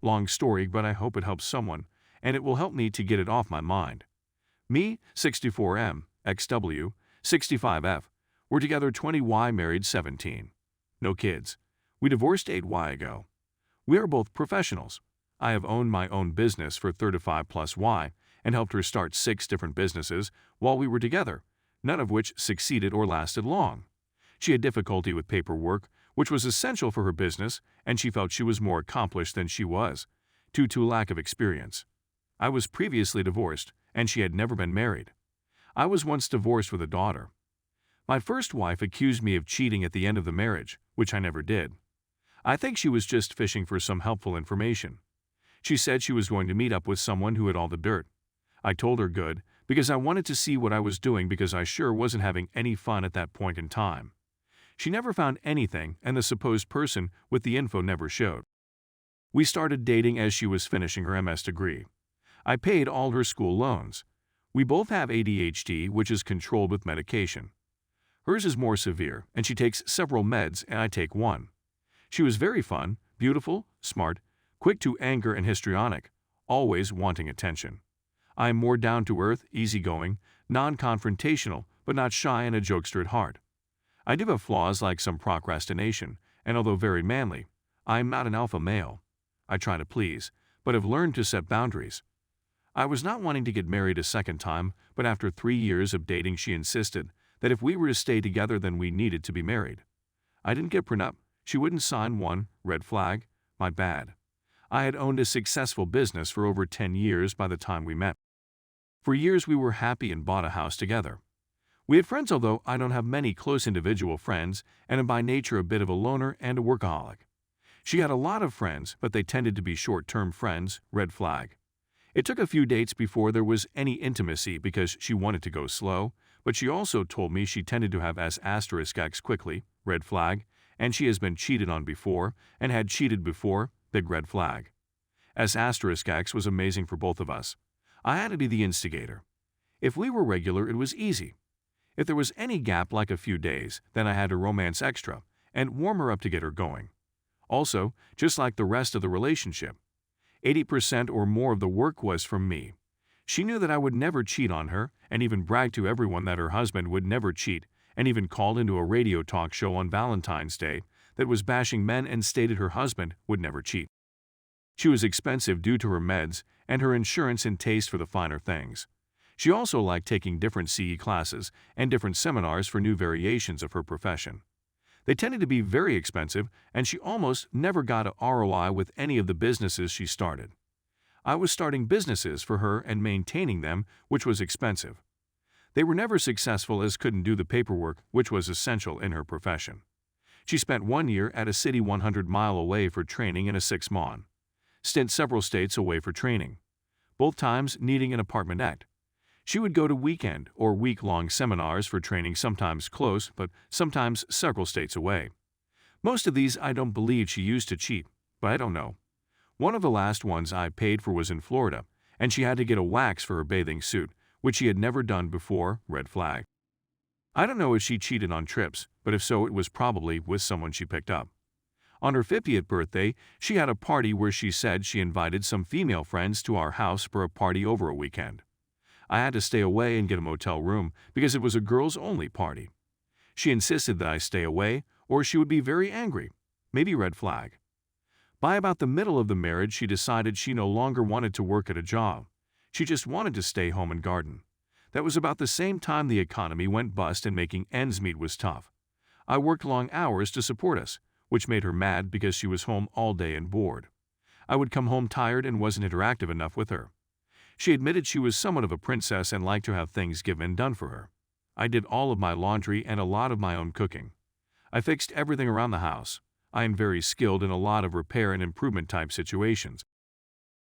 Long story, but I hope it helps someone, and it will help me to get it off my mind. Me, 64M, XW, 65F, were together 20Y, married 17. No kids. We divorced 8Y ago. We are both professionals. I have owned my own business for 35 plus Y and helped her start 6 different businesses while we were together, none of which succeeded or lasted long. She had difficulty with paperwork, which was essential for her business, and she felt she was more accomplished than she was, due to lack of experience. I was previously divorced, and she had never been married. I was once divorced with a daughter. My first wife accused me of cheating at the end of the marriage, which I never did. I think she was just fishing for some helpful information. She said she was going to meet up with someone who had all the dirt. I told her good, because I wanted to see what I was doing because I sure wasn't having any fun at that point in time. She never found anything, and the supposed person with the info never showed. We started dating as she was finishing her MS degree. I paid all her school loans. We both have ADHD, which is controlled with medication. Hers is more severe, and she takes several meds, and I take one. She was very fun, beautiful, smart, quick to anger, and histrionic, always wanting attention. I am more down-to-earth, easygoing, non-confrontational, but not shy and a jokester at heart. I do have flaws like some procrastination, and although very manly, I am not an alpha male. I try to please, but have learned to set boundaries. I was not wanting to get married a second time, but after 3 years of dating she insisted that if we were to stay together then we needed to be married. I didn't get prenup, she wouldn't sign one, red flag, my bad. I had owned a successful business for over 10 years by the time we met. For years we were happy and bought a house together. We had friends, although I don't have many close individual friends and am by nature a bit of a loner and a workaholic. She had a lot of friends, but they tended to be short-term friends, red flag. It took a few dates before there was any intimacy because she wanted to go slow, but she also told me she tended to have S*X quickly, red flag, and she has been cheated on before and had cheated before, big red flag. S*X was amazing for both of us. I had to be the instigator. If we were regular, it was easy. If there was any gap like a few days, then I had to romance extra and warm her up to get her going. Also, just like the rest of the relationship, 80% or more of the work was from me. She knew that I would never cheat on her and even bragged to everyone that her husband would never cheat, and even called into a radio talk show on Valentine's Day that was bashing men and stated her husband would never cheat. She was expensive due to her meds and her insurance and taste for the finer things. She also liked taking different CE classes and different seminars for new variations of her profession. They tended to be very expensive, and she almost never got a ROI with any of the businesses she started. I was starting businesses for her and maintaining them, which was expensive. They were never successful as couldn't do the paperwork, which was essential in her profession. She spent 1 year at a city 100 miles away for training in a 6-month stint several states away for training, both times needing an apartment act. She would go to weekend or week-long seminars for training, sometimes close, but sometimes several states away. Most of these I don't believe she used to cheat, but I don't know. One of the last ones I paid for was in Florida, and she had to get a wax for her bathing suit, which she had never done before, red flag. I don't know if she cheated on trips, but if so, it was probably with someone she picked up. On her 50th birthday, she had a party where she said she invited some female friends to our house for a party over a weekend. I had to stay away and get a motel room because it was a girls-only party. She insisted that I stay away or she would be very angry, maybe red flag. By about the middle of the marriage, she decided she no longer wanted to work at a job. She just wanted to stay home and garden. That was about the same time the economy went bust and making ends meet was tough. I worked long hours to support us, which made her mad because she was home all day and bored. I would come home tired and wasn't interactive enough with her. She admitted she was somewhat of a princess and liked to have things given and done for her. I did all of my laundry and a lot of my own cooking. I fixed everything around the house. I am very skilled in a lot of repair and improvement type situations.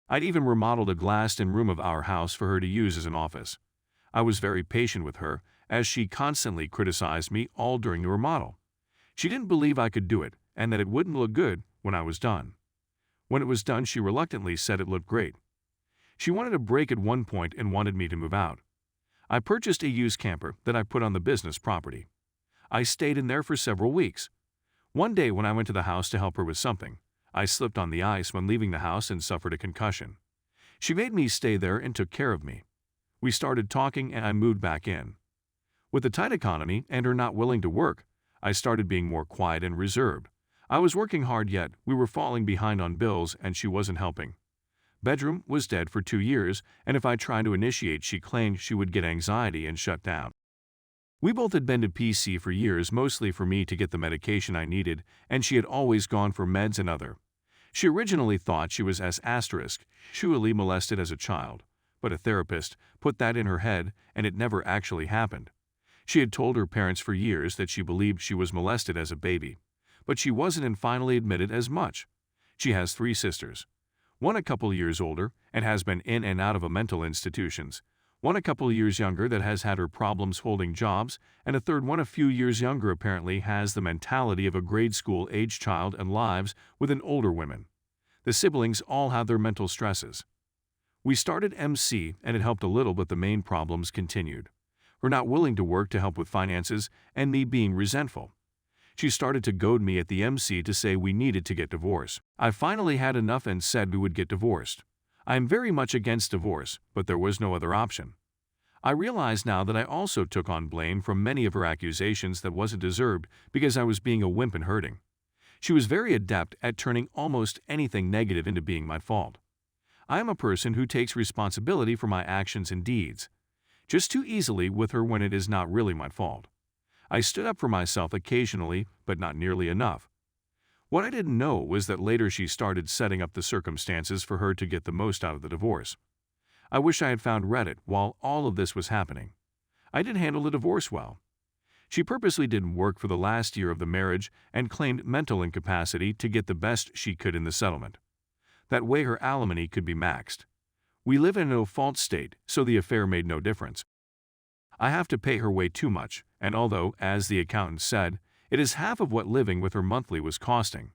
I'd even remodeled a glassed-in room of our house for her to use as an office. I was very patient with her, as she constantly criticized me all during the remodel. She didn't believe I could do it, and that it wouldn't look good when I was done. When it was done, she reluctantly said it looked great. She wanted a break at one point and wanted me to move out. I purchased a used camper that I put on the business property. I stayed in there for several weeks. One day when I went to the house to help her with something, I slipped on the ice when leaving the house and suffered a concussion. She made me stay there and took care of me. We started talking and I moved back in. With the tight economy and her not willing to work, I started being more quiet and reserved. I was working hard yet we were falling behind on bills and she wasn't helping. Bedroom was dead for 2 years, and if I tried to initiate she claimed she would get anxiety and shut down. We both had been to PC for years, mostly for me to get the medication I needed, and she had always gone for meds and other. She originally thought she was sexually molested as a child, but a therapist put that in her head and it never actually happened. She had told her parents for years that she believed she was molested as a baby, but she wasn't and finally admitted as much. She has 3 sisters. One a couple years older and has been in and out of mental institutions, one a couple years younger that has had her problems holding jobs, and a third one a few years younger apparently has the mentality of a grade school-age child and lives with an older woman. The siblings all have their mental stresses. We started MC and it helped a little, but the main problems continued. Her not willing to work to help with finances and me being resentful. She started to goad me at the MC to say we needed to get divorced. I finally had enough and said we would get divorced. I am very much against divorce, but there was no other option. I realize now that I also took on blame from many of her accusations that wasn't deserved because I was being a wimp and hurting. She was very adept at turning almost anything negative into being my fault. I am a person who takes responsibility for my actions and deeds, just too easily with her when it is not really my fault. I stood up for myself occasionally, but not nearly enough. What I didn't know was that later she started setting up the circumstances for her to get the most out of the divorce. I wish I had found Reddit while all of this was happening. I didn't handle the divorce well. She purposely didn't work for the last year of the marriage and claimed mental incapacity to get the best she could in the settlement. That way her alimony could be maxed. We live in a no-fault state, so the affair made no difference. I have to pay her way too much, and although, as the accountant said, it is half of what living with her monthly was costing,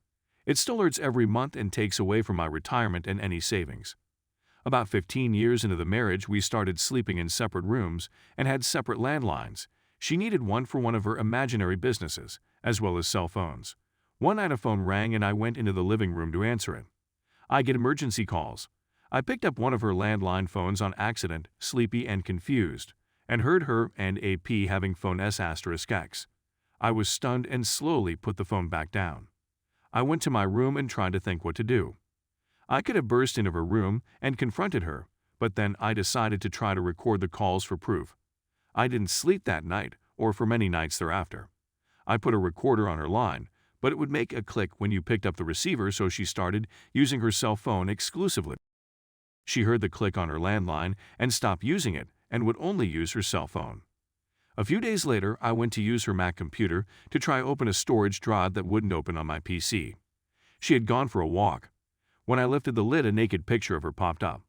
it still hurts every month and takes away from my retirement and any savings. About 15 years into the marriage, we started sleeping in separate rooms and had separate landlines. She needed one for one of her imaginary businesses, as well as cell phones. One night a phone rang and I went into the living room to answer it. I get emergency calls. I picked up one of her landline phones on accident, sleepy and confused, and heard her and AP having phone S**X. I was stunned and slowly put the phone back down. I went to my room and tried to think what to do. I could have burst into her room and confronted her, but then I decided to try to record the calls for proof. I didn't sleep that night or for many nights thereafter. I put a recorder on her line, but it would make a click when you picked up the receiver, so she started using her cell phone exclusively. She heard the click on her landline and stopped using it and would only use her cell phone. A few days later, I went to use her Mac computer to try open a storage drive that wouldn't open on my PC. She had gone for a walk. When I lifted the lid, a naked picture of her popped up.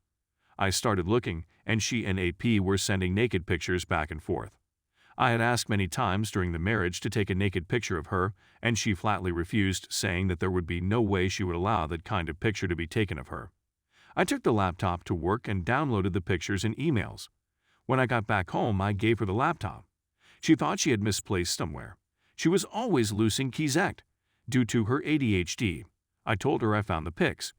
I started looking, and she and AP were sending naked pictures back and forth. I had asked many times during the marriage to take a naked picture of her, and she flatly refused, saying that there would be no way she would allow that kind of picture to be taken of her. I took the laptop to work and downloaded the pictures and emails. When I got back home, I gave her the laptop. She thought she had misplaced somewhere. She was always losing keys due to her ADHD. I told her I found the pics.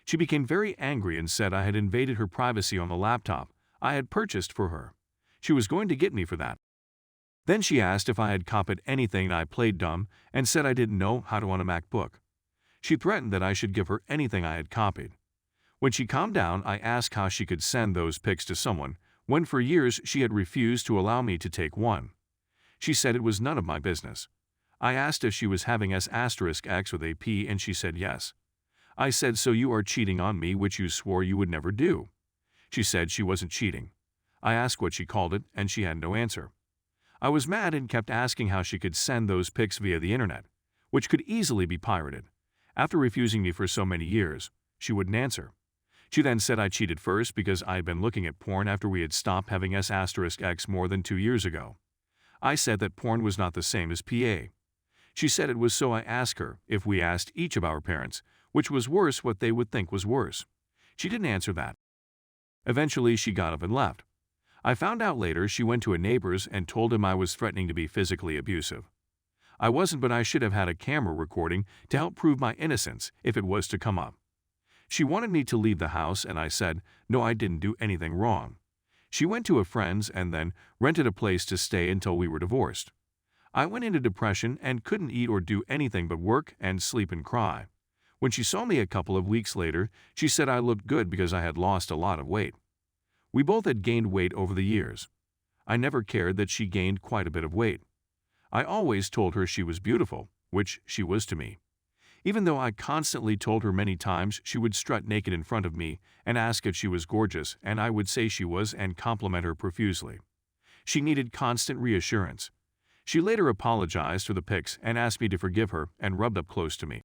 She became very angry and said I had invaded her privacy on the laptop I had purchased for her. She was going to get me for that. Then she asked if I had copied anything, and I played dumb and said I didn't know how to on a MacBook. She threatened that I should give her anything I had copied. When she calmed down, I asked how she could send those pics to someone when for years she had refused to allow me to take one. She said it was none of my business. I asked if she was having S**X with AP and she said yes. I said, so you are cheating on me, which you swore you would never do. She said she wasn't cheating. I asked what she called it and she had no answer. I was mad and kept asking how she could send those pics via the internet, which could easily be pirated. After refusing me for so many years, she wouldn't answer. She then said I cheated first because I had been looking at porn after we had stopped having S**X more than 2 years ago. I said that porn was not the same as PA. She said it was, so I asked her if we asked each of our parents which was worse, what they would think was worse. She didn't answer that. Eventually she got up and left. I found out later she went to a neighbor's and told him I was threatening to be physically abusive. I wasn't, but I should have had a camera recording to help prove my innocence if it was to come up. She wanted me to leave the house and I said, no, I didn't do anything wrong. She went to a friend's and then rented a place to stay until we were divorced. I went into depression and couldn't eat or do anything but work and sleep and cry. When she saw me a couple of weeks later, she said I looked good because I had lost a lot of weight. We both had gained weight over the years. I never cared that she gained quite a bit of weight. I always told her she was beautiful, which she was to me. Even though I constantly told her many times, she would strut naked in front of me and ask if she was gorgeous, and I would say she was and compliment her profusely. She needed constant reassurance. She later apologized for the pics and asked me to forgive her and rubbed up close to me.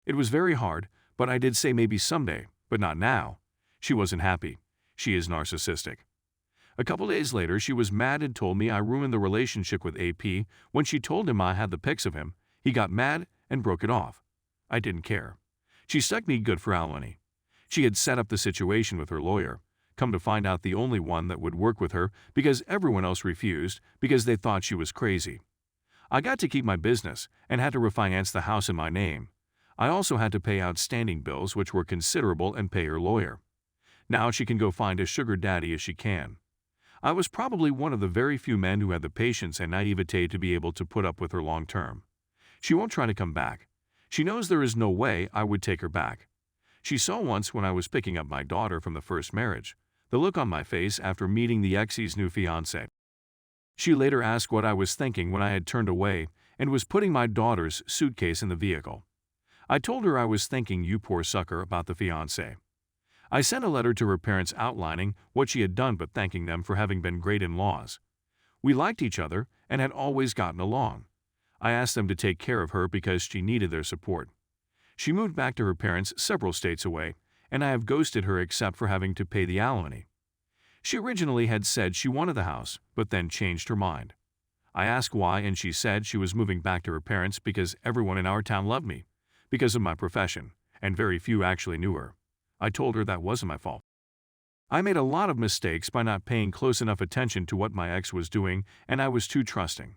It was very hard, but I did say maybe someday, but not now. She wasn't happy. She is narcissistic. A couple days later, she was mad and told me I ruined the relationship with AP. When she told him I had the pics of him, he got mad and broke it off. I didn't care. She stuck me good for alimony. She had set up the situation with her lawyer, come to find out the only one that would work with her because everyone else refused because they thought she was crazy. I got to keep my business and had to refinance the house in my name. I also had to pay outstanding bills, which were considerable, and pay her lawyer. Now she can go find a sugar daddy as she can. I was probably one of the very few men who had the patience and naivete to be able to put up with her long term. She won't try to come back. She knows there is no way I would take her back. She saw once when I was picking up my daughter from the first marriage, the look on my face after meeting the ex's new fiancé. She later asked what I was thinking when I had turned away and was putting my daughter's suitcase in the vehicle. I told her I was thinking, you poor sucker, about the fiancé. I sent a letter to her parents outlining what she had done but thanking them for having been great in-laws. We liked each other and had always gotten along. I asked them to take care of her because she needed their support. She moved back to her parents several states away, and I have ghosted her except for having to pay the alimony. She originally had said she wanted the house, but then changed her mind. I asked why, and she said she was moving back to her parents because everyone in our town loved me, because of my profession, and very few actually knew her. I told her that wasn't my fault. I made a lot of mistakes by not paying close enough attention to what my ex was doing, and I was too trusting.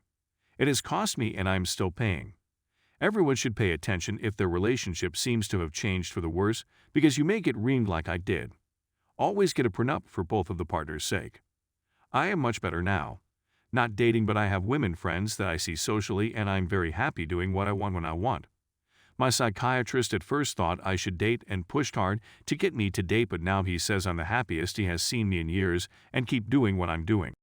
It has cost me and I am still paying. Everyone should pay attention if their relationship seems to have changed for the worse, because you may get reamed like I did. Always get a prenup for both of the partners' sake. I am much better now. Not dating, but I have women friends that I see socially and I'm very happy doing what I want when I want. My psychiatrist at first thought I should date and pushed hard to get me to date, but now he says I'm the happiest he has seen me in years and keep doing what I'm doing.